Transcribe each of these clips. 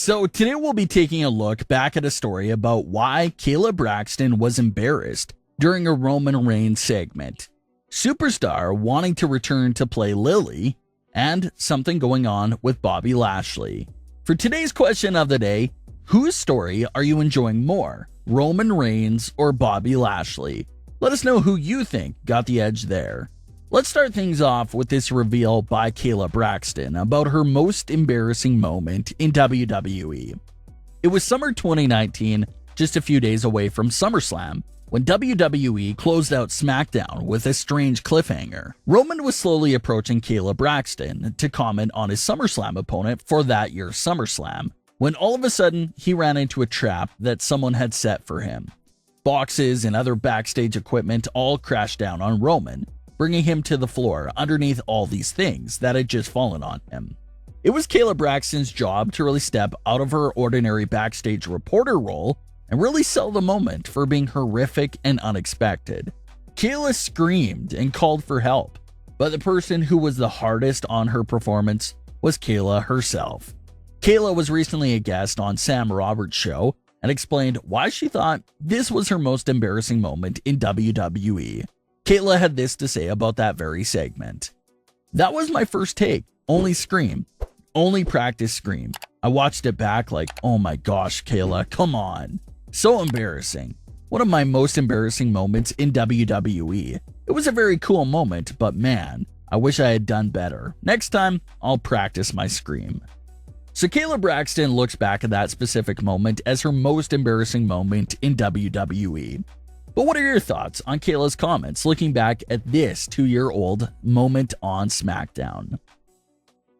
So today we'll be taking a look back at a story about why Kayla Braxton was embarrassed during a Roman Reigns segment, Superstar wanting to return to play Lilly, and something going on with Bobby Lashley. For today's question of the day, whose story are you enjoying more, Roman Reigns or Bobby Lashley? Let us know who you think got the edge there. Let's start things off with this reveal by Kayla Braxton about her most embarrassing moment in WWE. It was summer 2019, just a few days away from SummerSlam, when WWE closed out Smackdown with a strange cliffhanger. Roman was slowly approaching Kayla Braxton to comment on his SummerSlam opponent for that year's SummerSlam, when all of a sudden he ran into a trap that someone had set for him. Boxes and other backstage equipment all crashed down on Roman, bringing him to the floor underneath all these things that had just fallen on him. It was Kayla Braxton's job to really step out of her ordinary backstage reporter role and really sell the moment for being horrific and unexpected. Kayla screamed and called for help, but the person who was the hardest on her performance was Kayla herself. Kayla was recently a guest on Sam Roberts' show and explained why she thought this was her most embarrassing moment in WWE. Kayla had this to say about that very segment. "That was my first take. Only scream. Only practice scream. I watched it back like, oh my gosh, Kayla, come on. So embarrassing. One of my most embarrassing moments in WWE. It was a very cool moment, but man, I wish I had done better. Next time, I'll practice my scream." So Kayla Braxton looks back at that specific moment as her most embarrassing moment in WWE. But what are your thoughts on Kayla's comments looking back at this 2-year-old moment on SmackDown?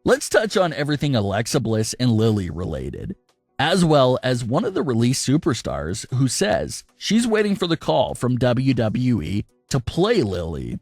Let's touch on everything Alexa Bliss and Lilly related, as well as one of the released superstars who says she's waiting for the call from WWE to play Lilly.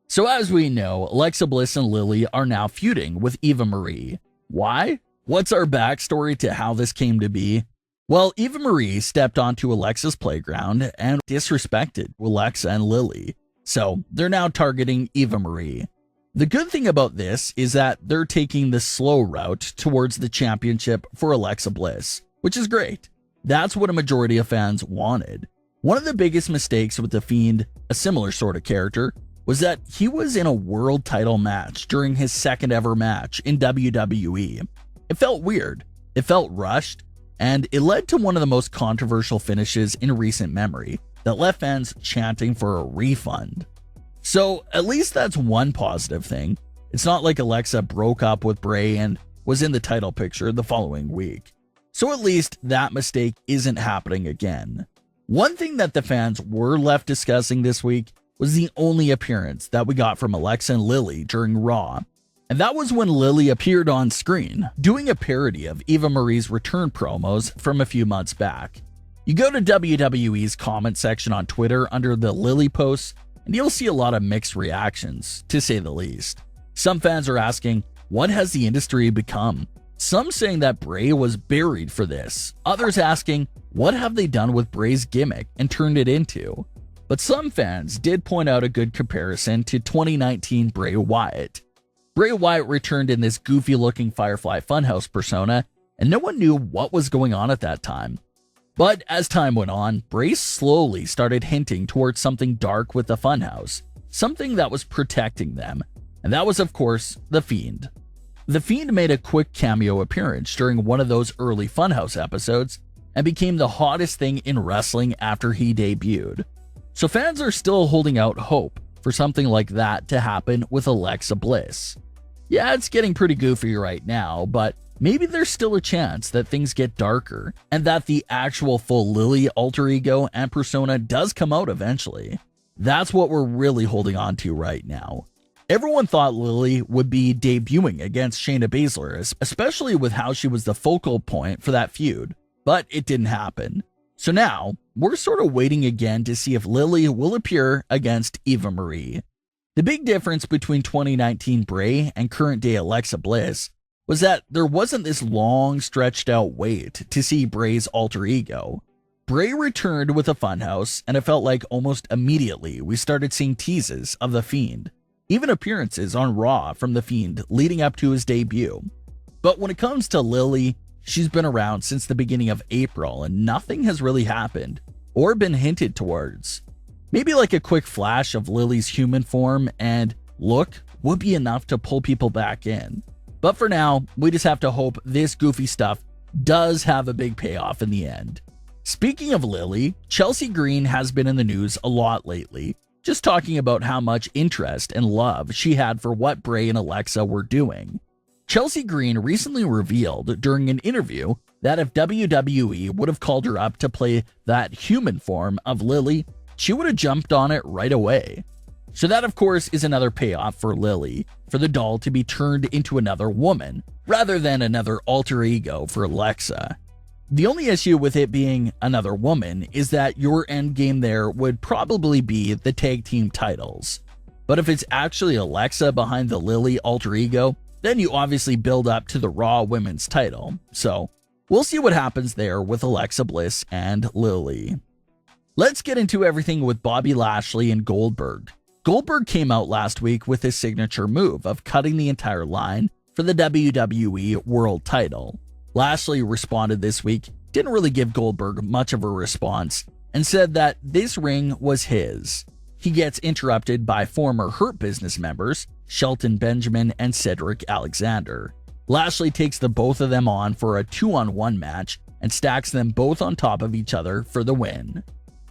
So as we know, Alexa Bliss and Lilly are now feuding with Eva Marie. Why? What's our backstory to how this came to be? Well, Eva Marie stepped onto Alexa's playground and disrespected Alexa and Lilly, so they're now targeting Eva Marie. The good thing about this is that they're taking the slow route towards the championship for Alexa Bliss, which is great. That's what a majority of fans wanted. One of the biggest mistakes with The Fiend, a similar sort of character, was that he was in a world title match during his second ever match in WWE. It felt weird, it felt rushed, and it led to one of the most controversial finishes in recent memory that left fans chanting for a refund. So at least that's one positive thing. It's not like Alexa broke up with Bray and was in the title picture the following week. So at least that mistake isn't happening again. One thing that the fans were left discussing this week was the only appearance that we got from Alexa and Lilly during Raw. And that was when Lilly appeared on screen, doing a parody of Eva Marie's return promos from a few months back. You go to WWE's comment section on Twitter under the Lilly posts, and you'll see a lot of mixed reactions, to say the least. Some fans are asking, what has the industry become? Some saying that Bray was buried for this, others asking, what have they done with Bray's gimmick and turned it into? But some fans did point out a good comparison to 2019 Bray Wyatt. Bray Wyatt returned in this goofy-looking Firefly Funhouse persona, and no one knew what was going on at that time. But as time went on, Bray slowly started hinting towards something dark with the Funhouse, something that was protecting them, and that was, of course, The Fiend. The Fiend made a quick cameo appearance during one of those early Funhouse episodes and became the hottest thing in wrestling after he debuted. So fans are still holding out hope for something like that to happen with Alexa Bliss. Yeah, it's getting pretty goofy right now, but maybe there's still a chance that things get darker and that the actual full Lilly alter ego and persona does come out eventually. That's what we're really holding on to right now. Everyone thought Lilly would be debuting against Shayna Baszler, especially with how she was the focal point for that feud, but it didn't happen. So now, we're sort of waiting again to see if Lilly will appear against Eva Marie. The big difference between 2019 Bray and current day Alexa Bliss was that there wasn't this long stretched out wait to see Bray's alter ego. Bray returned with a Funhouse, and it felt like almost immediately we started seeing teases of The Fiend, even appearances on Raw from The Fiend leading up to his debut. But when it comes to Lilly, She's been around since the beginning of April and nothing has really happened or been hinted towards. Maybe like a quick flash of Lilly's human form and look would be enough to pull people back in. But for now, we just have to hope this goofy stuff does have a big payoff in the end. Speaking of Lilly, Chelsea Green has been in the news a lot lately, just talking about how much interest and love she had for what Bray and Alexa were doing. Chelsea Green recently revealed during an interview that if WWE would have called her up to play that human form of Lilly, she would have jumped on it right away. So that, of course, is another payoff for Lilly, for the doll to be turned into another woman, rather than another alter ego for Alexa. The only issue with it being another woman is that your end game there would probably be the tag team titles. But if it's actually Alexa behind the Lilly alter ego, then you obviously build up to the Raw Women's title. So we'll see what happens there with Alexa Bliss and Lilly. Let's get into everything with Bobby Lashley and Goldberg. Goldberg came out last week with his signature move of cutting the entire line for the WWE World title. Lashley responded this week, didn't really give Goldberg much of a response, and said that this ring was his. He gets interrupted by former Hurt Business members, Shelton Benjamin and Cedric Alexander. Lashley takes the both of them on for a 2-on-1 match and stacks them both on top of each other for the win.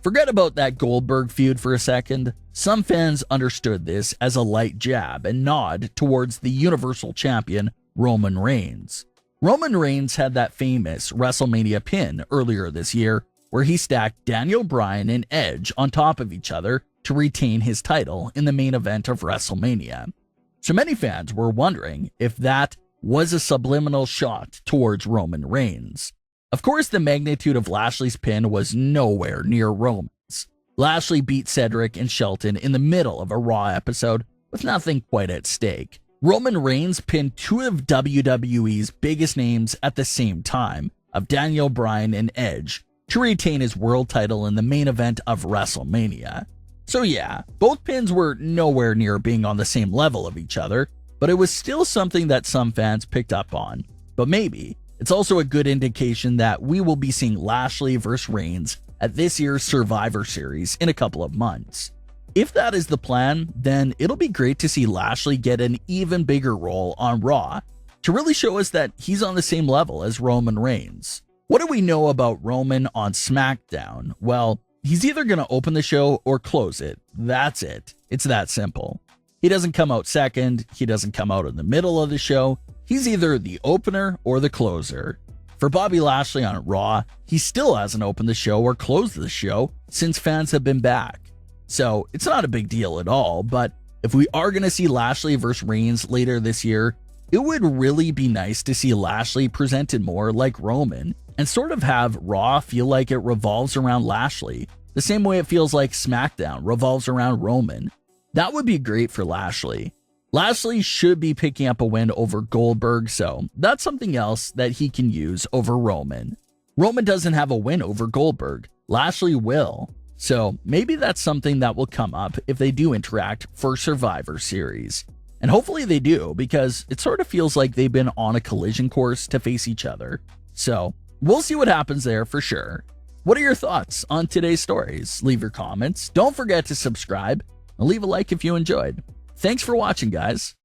Forget about that Goldberg feud for a second. Some fans understood this as a light jab and nod towards the Universal Champion Roman Reigns. Roman Reigns had that famous WrestleMania pin earlier this year where he stacked Daniel Bryan and Edge on top of each other to retain his title in the main event of WrestleMania. So many fans were wondering if that was a subliminal shot towards Roman Reigns. Of course, the magnitude of Lashley's pin was nowhere near Roman's. Lashley beat Cedric and Shelton in the middle of a Raw episode with nothing quite at stake. Roman Reigns pinned two of WWE's biggest names at the same time, of Daniel Bryan and Edge, to retain his world title in the main event of WrestleMania. So yeah, both pins were nowhere near being on the same level of each other, but it was still something that some fans picked up on. But maybe it's also a good indication that we will be seeing Lashley vs. Reigns at this year's Survivor Series in a couple of months. If that is the plan, then it'll be great to see Lashley get an even bigger role on Raw to really show us that he's on the same level as Roman Reigns. What do we know about Roman on Smackdown? Well, he's either going to open the show or close it. That's it. It's that simple. He doesn't come out second. He doesn't come out in the middle of the show. He's either the opener or the closer. For Bobby Lashley on Raw, he still hasn't opened the show or closed the show since fans have been back. So it's not a big deal at all, but if we are going to see Lashley vs. Reigns later this year, it would really be nice to see Lashley presented more like Roman and sort of have Raw feel like it revolves around Lashley, the same way it feels like SmackDown revolves around Roman. That would be great for Lashley. Lashley should be picking up a win over Goldberg, so that's something else that he can use over Roman. Roman doesn't have a win over Goldberg. Lashley will. So maybe that's something that will come up if they do interact for Survivor Series. And hopefully they do, because it sort of feels like they've been on a collision course to face each other. So we'll see what happens there for sure. What are your thoughts on today's stories? Leave your comments. Don't forget to subscribe and leave a like if you enjoyed. Thanks for watching, guys.